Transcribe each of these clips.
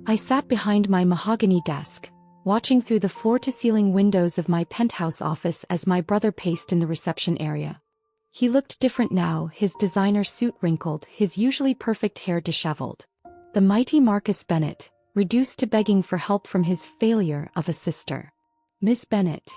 I sat behind my mahogany desk, watching through the floor-to-ceiling windows of my penthouse office as my brother paced in the reception area. He looked different now, his designer suit wrinkled, his usually perfect hair disheveled. The mighty Marcus Bennett, reduced to begging for help from his failure of a sister. "Miss Bennett."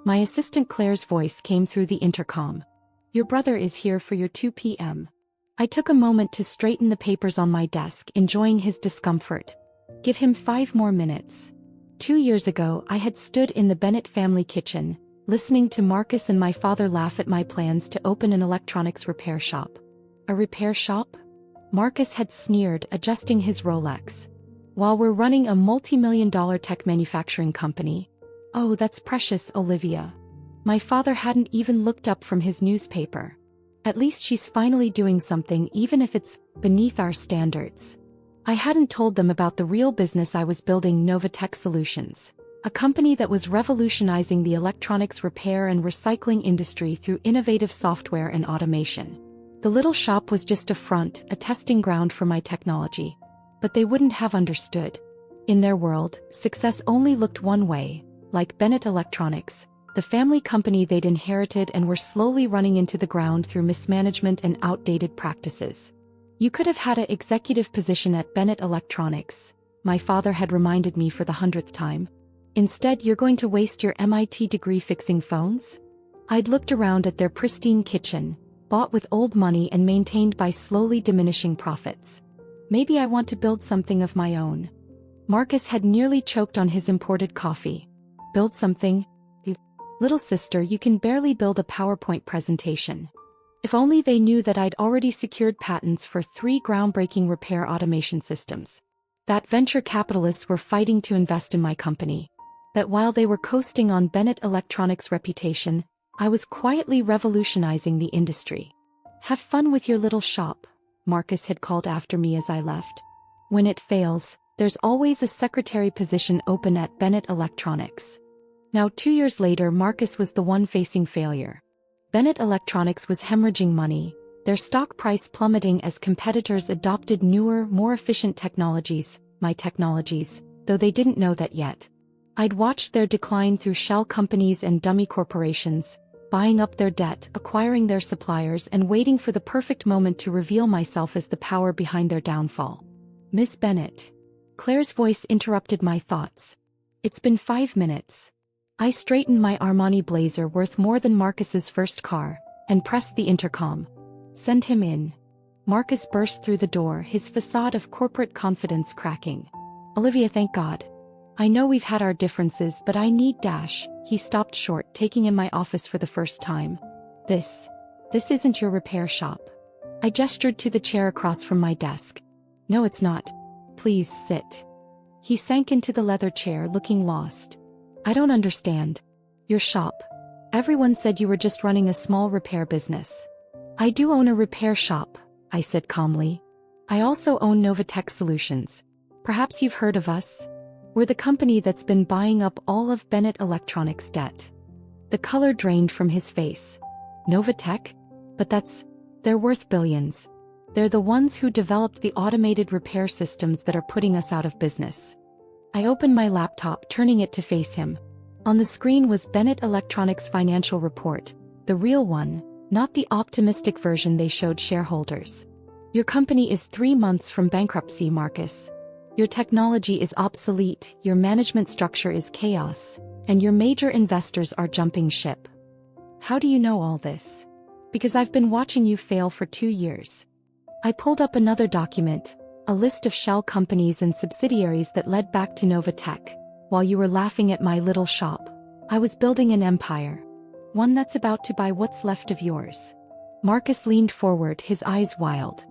My assistant Claire's voice came through the intercom. "Your brother is here for your 2 p.m. I took a moment to straighten the papers on my desk, enjoying his discomfort. Give him 5 more minutes. 2 years ago, I had stood in the Bennett family kitchen, listening to Marcus and my father laugh at my plans to open an electronics repair shop. A repair shop? Marcus had sneered, adjusting his Rolex. While we're running a multi-million-dollar tech manufacturing company. Oh, that's precious, Olivia. My father hadn't even looked up from his newspaper. At least she's finally doing something, even if it's beneath our standards. I hadn't told them about the real business I was building, Novatech Solutions, a company that was revolutionizing the electronics repair and recycling industry through innovative software and automation. The little shop was just a front, a testing ground for my technology. But they wouldn't have understood. In their world, success only looked one way, like Bennett Electronics, the family company they'd inherited and were slowly running into the ground through mismanagement and outdated practices. "You could have had an executive position at Bennett Electronics," my father had reminded me for the 100th time. "Instead, you're going to waste your MIT degree fixing phones?" I'd looked around at their pristine kitchen, bought with old money and maintained by slowly diminishing profits. Maybe I want to build something of my own. Marcus had nearly choked on his imported coffee. "Build something? Little sister, you can barely build a PowerPoint presentation." If only they knew that I'd already secured patents for 3 groundbreaking repair automation systems. That venture capitalists were fighting to invest in my company. That while they were coasting on Bennett Electronics' reputation, I was quietly revolutionizing the industry. "Have fun with your little shop," Marcus had called after me as I left. "When it fails, there's always a secretary position open at Bennett Electronics." Now 2 years later, Marcus was the one facing failure. Bennett Electronics was hemorrhaging money, their stock price plummeting as competitors adopted newer, more efficient technologies, my technologies, though they didn't know that yet. I'd watched their decline through shell companies and dummy corporations, buying up their debt, acquiring their suppliers, and waiting for the perfect moment to reveal myself as the power behind their downfall. "Miss Bennett." Claire's voice interrupted my thoughts. "It's been 5 minutes." I straightened my Armani blazer worth more than Marcus's first car, and pressed the intercom. "Send him in." Marcus burst through the door, his facade of corporate confidence cracking. "Olivia, thank God. I know we've had our differences, but I need dash." He stopped short, taking in my office for the first time. This isn't your repair shop." I gestured to the chair across from my desk. "No, it's not. Please sit." He sank into the leather chair, looking lost. "I don't understand. Your shop. Everyone said you were just running a small repair business." "I do own a repair shop," I said calmly. "I also own Novatech Solutions. Perhaps you've heard of us? We're the company that's been buying up all of Bennett Electronics' debt." The color drained from his face. "Novatech? But they're worth billions. They're the ones who developed the automated repair systems that are putting us out of business." I opened my laptop, turning it to face him. On the screen was Bennett Electronics' financial report, the real one, not the optimistic version they showed shareholders. "Your company is 3 months from bankruptcy, Marcus. Your technology is obsolete, your management structure is chaos, and your major investors are jumping ship." "How do you know all this?" "Because I've been watching you fail for 2 years." I pulled up another document, a list of shell companies and subsidiaries that led back to Novatech. "While you were laughing at my little shop, I was building an empire. One that's about to buy what's left of yours." Marcus leaned forward, his eyes wild.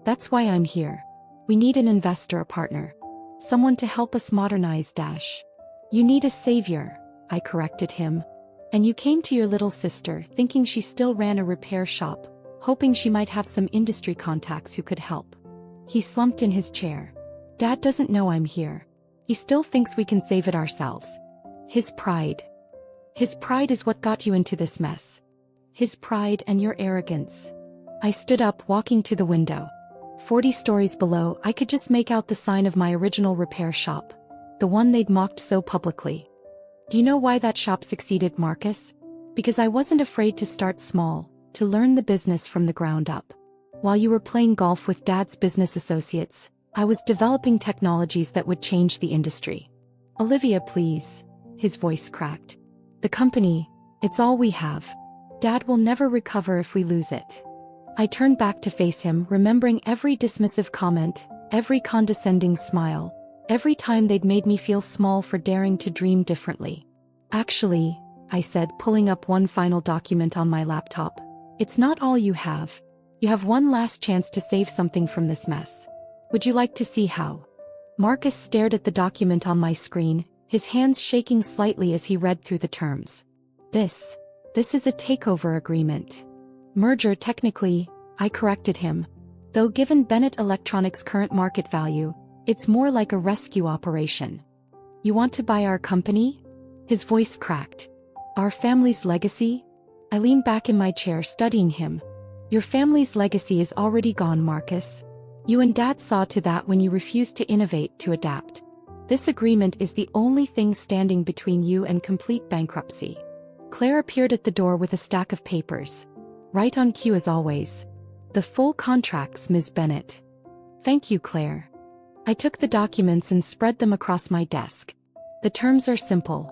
"That's why I'm here. We need an investor, a partner. Someone to help us modernize Dash." "You need a savior," I corrected him. "And you came to your little sister, thinking she still ran a repair shop, hoping she might have some industry contacts who could help." He slumped in his chair. "Dad doesn't know I'm here. He still thinks we can save it ourselves. His pride. His pride is what got you into this mess. His pride and your arrogance." I stood up, walking to the window. 40 stories below, I could just make out the sign of my original repair shop. The one they'd mocked so publicly. Do you know why that shop succeeded, Marcus? Because I wasn't afraid to start small, to learn the business from the ground up. While you were playing golf with Dad's business associates, I was developing technologies that would change the industry. Olivia, please. His voice cracked. The company, it's all we have. Dad will never recover if we lose it. I turned back to face him, remembering every dismissive comment, every condescending smile, every time they'd made me feel small for daring to dream differently. Actually, I said, pulling up one final document on my laptop, it's not all you have. You have one last chance to save something from this mess. Would you like to see how? Marcus stared at the document on my screen, his hands shaking slightly as he read through the terms. This is a takeover agreement. Merger technically, I corrected him. Though given Bennett Electronics' current market value, it's more like a rescue operation. You want to buy our company? His voice cracked. Our family's legacy? I leaned back in my chair studying him. Your family's legacy is already gone, Marcus. You and Dad saw to that when you refused to innovate, to adapt. This agreement is the only thing standing between you and complete bankruptcy. Claire appeared at the door with a stack of papers. Right on cue as always. The full contracts, Ms. Bennett. Thank you, Claire. I took the documents and spread them across my desk. The terms are simple.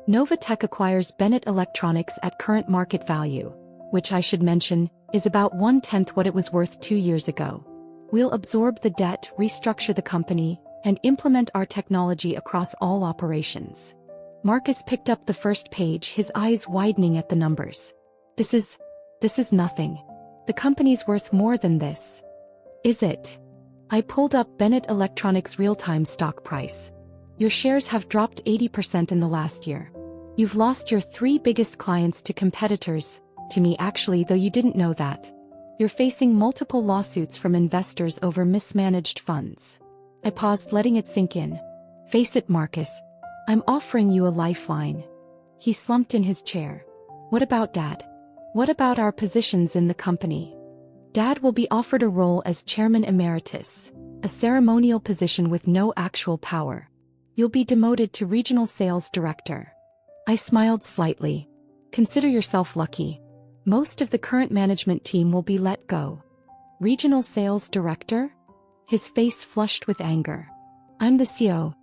Novatech acquires Bennett Electronics at current market value, which I should mention, is about 1/10 what it was worth 2 years ago. We'll absorb the debt, restructure the company, and implement our technology across all operations. Marcus picked up the first page, his eyes widening at the numbers. This is nothing. The company's worth more than this. Is it? I pulled up Bennett Electronics' real-time stock price. Your shares have dropped 80% in the last year. You've lost your 3 biggest clients to competitors, to me actually, though you didn't know that. You're facing multiple lawsuits from investors over mismanaged funds. I paused, letting it sink in. Face it, Marcus. I'm offering you a lifeline. He slumped in his chair. What about Dad? What about our positions in the company? Dad will be offered a role as chairman emeritus, a ceremonial position with no actual power. You'll be demoted to regional sales director. I smiled slightly. Consider yourself lucky. Most of the current management team will be let go. Regional sales director? His face flushed with anger. I'm the CEO.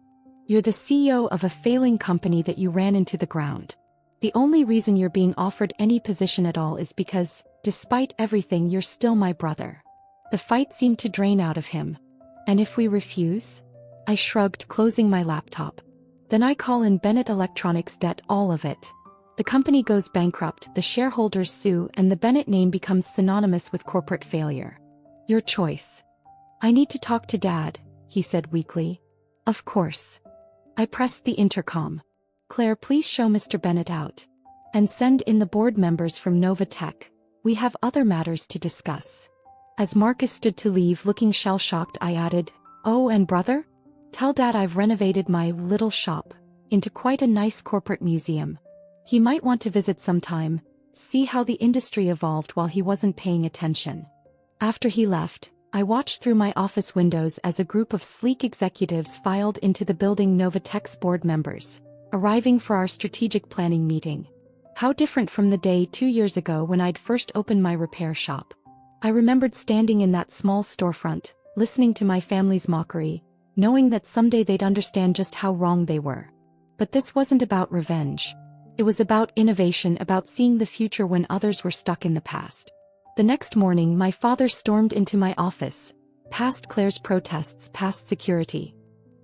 You're the CEO of a failing company that you ran into the ground. The only reason you're being offered any position at all is because, despite everything, you're still my brother. The fight seemed to drain out of him. And if we refuse? I shrugged, closing my laptop. Then I call in Bennett Electronics debt, all of it. The company goes bankrupt, the shareholders sue, and the Bennett name becomes synonymous with corporate failure. Your choice. I need to talk to Dad, he said weakly. Of course. I pressed the intercom. Claire, please show Mr. Bennett out. And send in the board members from Novatech. We have other matters to discuss. As Marcus stood to leave, looking shell-shocked, I added, Oh, and brother? Tell Dad I've renovated my little shop into quite a nice corporate museum. He might want to visit sometime, see how the industry evolved while he wasn't paying attention. After he left, I watched through my office windows as a group of sleek executives filed into the building, Novatech's board members, arriving for our strategic planning meeting. How different from the day 2 years ago when I'd first opened my repair shop. I remembered standing in that small storefront, listening to my family's mockery, knowing that someday they'd understand just how wrong they were. But this wasn't about revenge. It was about innovation, about seeing the future when others were stuck in the past. The next morning, my father stormed into my office, past Claire's protests, past security.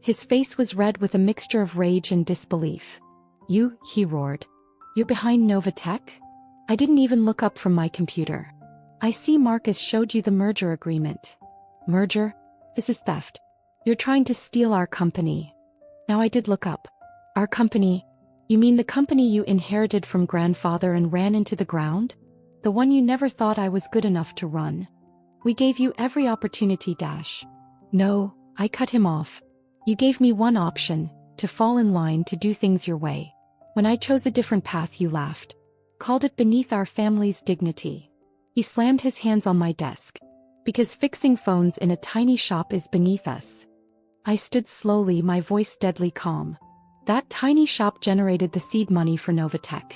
His face was red with a mixture of rage and disbelief. You, he roared. You're behind Novatech? I didn't even look up from my computer. I see Marcus showed you the merger agreement. Merger? This is theft. You're trying to steal our company. Now I did look up. Our company? You mean the company you inherited from grandfather and ran into the ground? The one you never thought I was good enough to run? We gave you every opportunity, Dash. No, I cut him off. You gave me one option, to fall in line, to do things your way. When I chose a different path, you laughed. Called it beneath our family's dignity. He slammed his hands on my desk. Because fixing phones in a tiny shop is beneath us. I stood slowly, my voice deadly calm. That tiny shop generated the seed money for Novatech.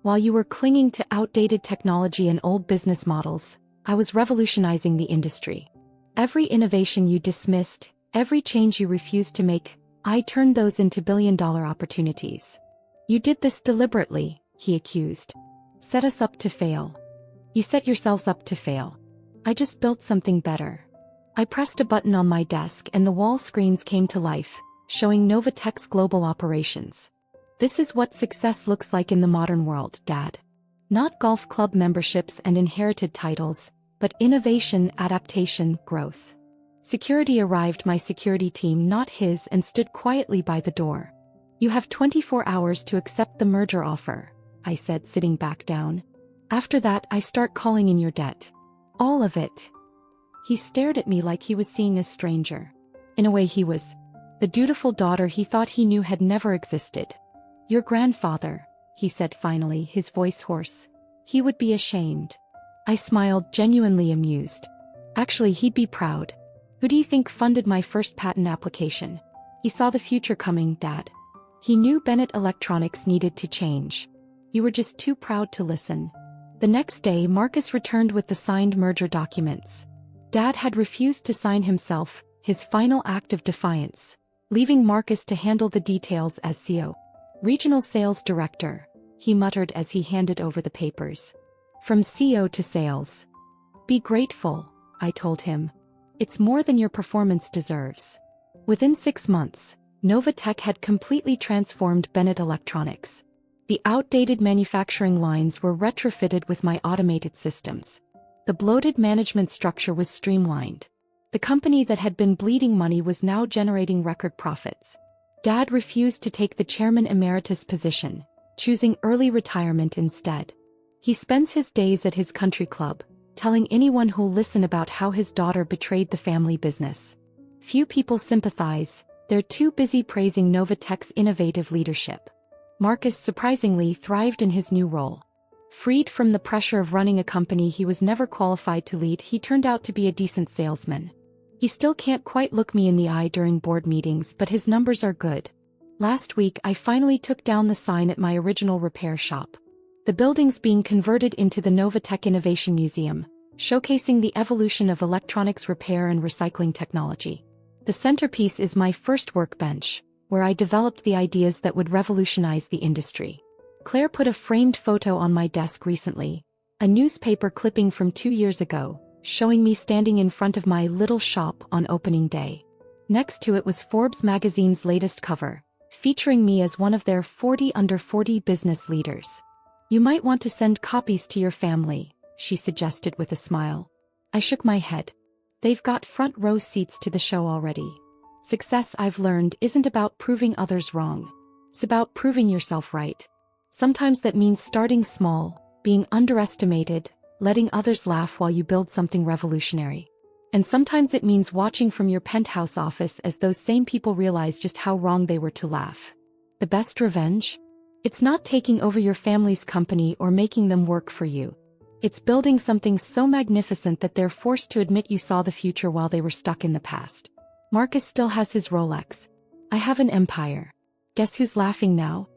While you were clinging to outdated technology and old business models, I was revolutionizing the industry. Every innovation you dismissed, every change you refused to make, I turned those into billion-dollar opportunities. You did this deliberately, he accused. Set us up to fail. You set yourselves up to fail. I just built something better. I pressed a button on my desk and the wall screens came to life, showing Novatech's global operations. This is what success looks like in the modern world, Dad. Not golf club memberships and inherited titles, but innovation, adaptation, growth. Security arrived, my security team, not his, and stood quietly by the door. You have 24 hours to accept the merger offer, I said, sitting back down. After that, I start calling in your debt. All of it. He stared at me like he was seeing a stranger. In a way, he was. The dutiful daughter he thought he knew had never existed. Your grandfather, he said finally, his voice hoarse. He would be ashamed. I smiled, genuinely amused. Actually, he'd be proud. Who do you think funded my first patent application? He saw the future coming, Dad. He knew Bennett Electronics needed to change. You were just too proud to listen. The next day, Marcus returned with the signed merger documents. Dad had refused to sign himself, his final act of defiance, leaving Marcus to handle the details as CEO. Regional Sales Director, he muttered as he handed over the papers. From CEO to sales. Be grateful, I told him. It's more than your performance deserves. Within 6 months, Novatech had completely transformed Bennett Electronics. The outdated manufacturing lines were retrofitted with my automated systems. The bloated management structure was streamlined. The company that had been bleeding money was now generating record profits. Dad refused to take the chairman emeritus position, choosing early retirement instead. He spends his days at his country club, telling anyone who'll listen about how his daughter betrayed the family business. Few people sympathize, they're too busy praising Novatech's innovative leadership. Marcus surprisingly thrived in his new role. Freed from the pressure of running a company he was never qualified to lead, he turned out to be a decent salesman. He still can't quite look me in the eye during board meetings, but his numbers are good. Last week I finally took down the sign at my original repair shop. The building's being converted into the Novatech Innovation Museum, showcasing the evolution of electronics repair and recycling technology. The centerpiece is my first workbench, where I developed the ideas that would revolutionize the industry. Claire put a framed photo on my desk recently, a newspaper clipping from 2 years ago, showing me standing in front of my little shop on opening day. Next to it was Forbes magazine's latest cover, featuring me as one of their 40 under 40 business leaders. You might want to send copies to your family, she suggested with a smile. I shook my head. They've got front row seats to the show already. Success, I've learned, isn't about proving others wrong. It's about proving yourself right. Sometimes that means starting small, being underestimated, letting others laugh while you build something revolutionary. And sometimes it means watching from your penthouse office as those same people realize just how wrong they were to laugh. The best revenge? It's not taking over your family's company or making them work for you. It's building something so magnificent that they're forced to admit you saw the future while they were stuck in the past. Marcus still has his Rolex. I have an empire. Guess who's laughing now?